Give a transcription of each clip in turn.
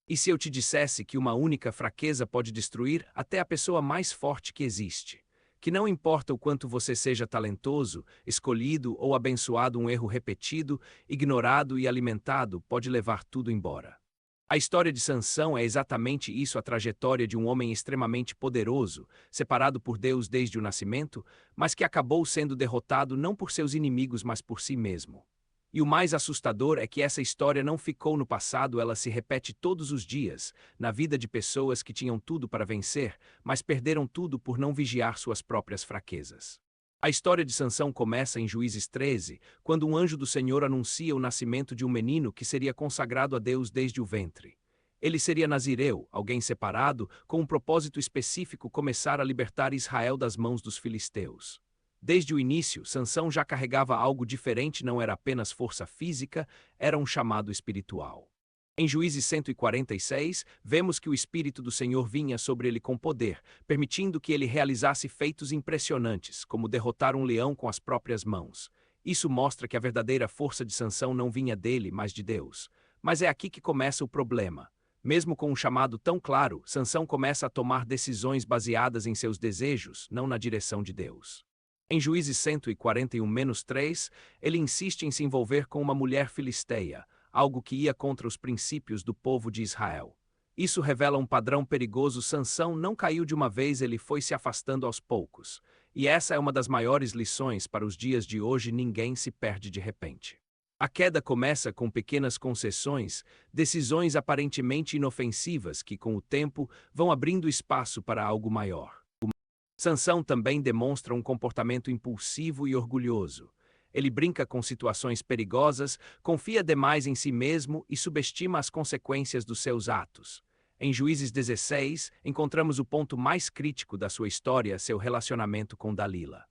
E se eu te dissesse que uma única fraqueza pode destruir até a pessoa mais forte que existe? Que não importa o quanto você seja talentoso, escolhido ou abençoado, um erro repetido, ignorado e alimentado pode levar tudo embora. A história de Sansão é exatamente isso, a trajetória de um homem extremamente poderoso, separado por Deus desde o nascimento, mas que acabou sendo derrotado não por seus inimigos, mas por si mesmo. E o mais assustador é que essa história não ficou no passado, ela se repete todos os dias, na vida de pessoas que tinham tudo para vencer, mas perderam tudo por não vigiar suas próprias fraquezas. A história de Sansão começa em Juízes 13, quando um anjo do Senhor anuncia o nascimento de um menino que seria consagrado a Deus desde o ventre. Ele seria nazireu, alguém separado, com um propósito específico: começar a libertar Israel das mãos dos filisteus. Desde o início, Sansão já carregava algo diferente, não era apenas força física, era um chamado espiritual. Em Juízes 146, vemos que o Espírito do Senhor vinha sobre ele com poder, permitindo que ele realizasse feitos impressionantes, como derrotar um leão com as próprias mãos. Isso mostra que a verdadeira força de Sansão não vinha dele, mas de Deus. Mas é aqui que começa o problema. Mesmo com um chamado tão claro, Sansão começa a tomar decisões baseadas em seus desejos, não na direção de Deus. Em Juízes 141-3, ele insiste em se envolver com uma mulher filisteia, algo que ia contra os princípios do povo de Israel. Isso revela um padrão perigoso. Sansão não caiu de uma vez, ele foi se afastando aos poucos. E essa é uma das maiores lições para os dias de hoje: ninguém se perde de repente. A queda começa com pequenas concessões, decisões aparentemente inofensivas que, com o tempo, vão abrindo espaço para algo maior. Sansão também demonstra um comportamento impulsivo e orgulhoso. Ele brinca com situações perigosas, confia demais em si mesmo e subestima as consequências dos seus atos. Em Juízes 16, encontramos o ponto mais crítico da sua história: seu relacionamento com Dalila.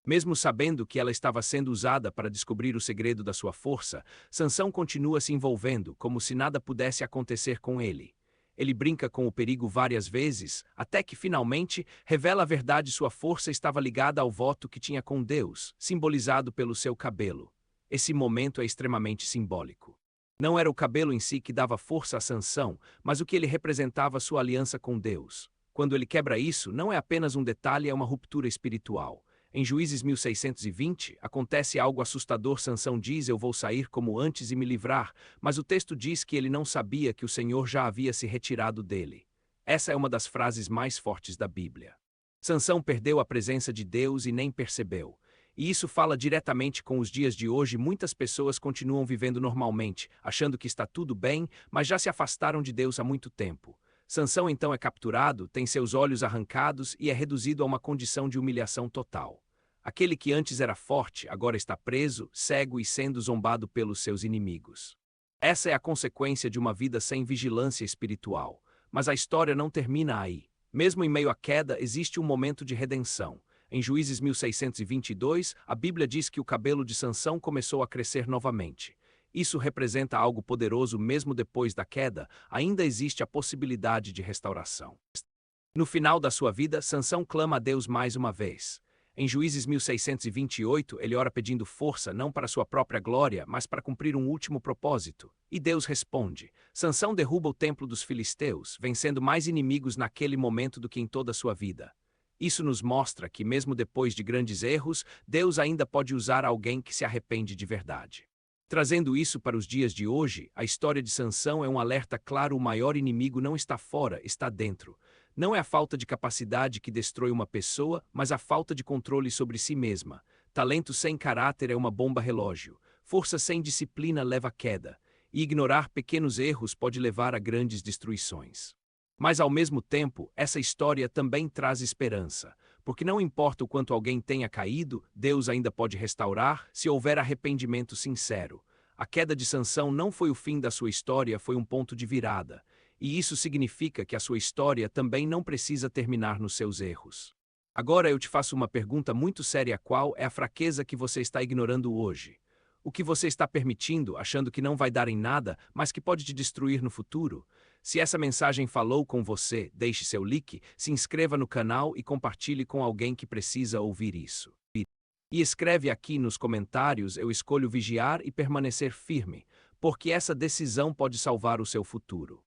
Mesmo sabendo que ela estava sendo usada para descobrir o segredo da sua força, Sansão continua se envolvendo, como se nada pudesse acontecer com ele. Ele brinca com o perigo várias vezes, até que finalmente revela a verdade: sua força estava ligada ao voto que tinha com Deus, simbolizado pelo seu cabelo. Esse momento é extremamente simbólico. Não era o cabelo em si que dava força a Sansão, mas o que ele representava: sua aliança com Deus. Quando ele quebra isso, não é apenas um detalhe, é uma ruptura espiritual. Em Juízes 1620, acontece algo assustador. Sansão diz: eu vou sair como antes e me livrar, mas o texto diz que ele não sabia que o Senhor já havia se retirado dele. Essa é uma das frases mais fortes da Bíblia. Sansão perdeu a presença de Deus e nem percebeu. E isso fala diretamente com os dias de hoje. Muitas pessoas continuam vivendo normalmente, achando que está tudo bem, mas já se afastaram de Deus há muito tempo. Sansão então é capturado, tem seus olhos arrancados e é reduzido a uma condição de humilhação total. Aquele que antes era forte, agora está preso, cego e sendo zombado pelos seus inimigos. Essa é a consequência de uma vida sem vigilância espiritual. Mas a história não termina aí. Mesmo em meio à queda, existe um momento de redenção. Em Juízes 1622, a Bíblia diz que o cabelo de Sansão começou a crescer novamente. Isso representa algo poderoso. Mesmo depois da queda, ainda existe a possibilidade de restauração. No final da sua vida, Sansão clama a Deus mais uma vez. Em Juízes 1628, ele ora pedindo força não para sua própria glória, mas para cumprir um último propósito. E Deus responde. Sansão derruba o templo dos filisteus, vencendo mais inimigos naquele momento do que em toda a sua vida. Isso nos mostra que, mesmo depois de grandes erros, Deus ainda pode usar alguém que se arrepende de verdade. Trazendo isso para os dias de hoje, a história de Sansão é um alerta claro: o maior inimigo não está fora, está dentro. Não é a falta de capacidade que destrói uma pessoa, mas a falta de controle sobre si mesma. Talento sem caráter é uma bomba relógio. Força sem disciplina leva à queda. E ignorar pequenos erros pode levar a grandes destruições. Mas, ao mesmo tempo, essa história também traz esperança. Porque não importa o quanto alguém tenha caído, Deus ainda pode restaurar se houver arrependimento sincero. A queda de Sansão não foi o fim da sua história, foi um ponto de virada. E isso significa que a sua história também não precisa terminar nos seus erros. Agora eu te faço uma pergunta muito séria: qual é a fraqueza que você está ignorando hoje? O que você está permitindo, achando que não vai dar em nada, mas que pode te destruir no futuro? Se essa mensagem falou com você, deixe seu like, se inscreva no canal e compartilhe com alguém que precisa ouvir isso. E escreve aqui nos comentários: eu escolho vigiar e permanecer firme, porque essa decisão pode salvar o seu futuro.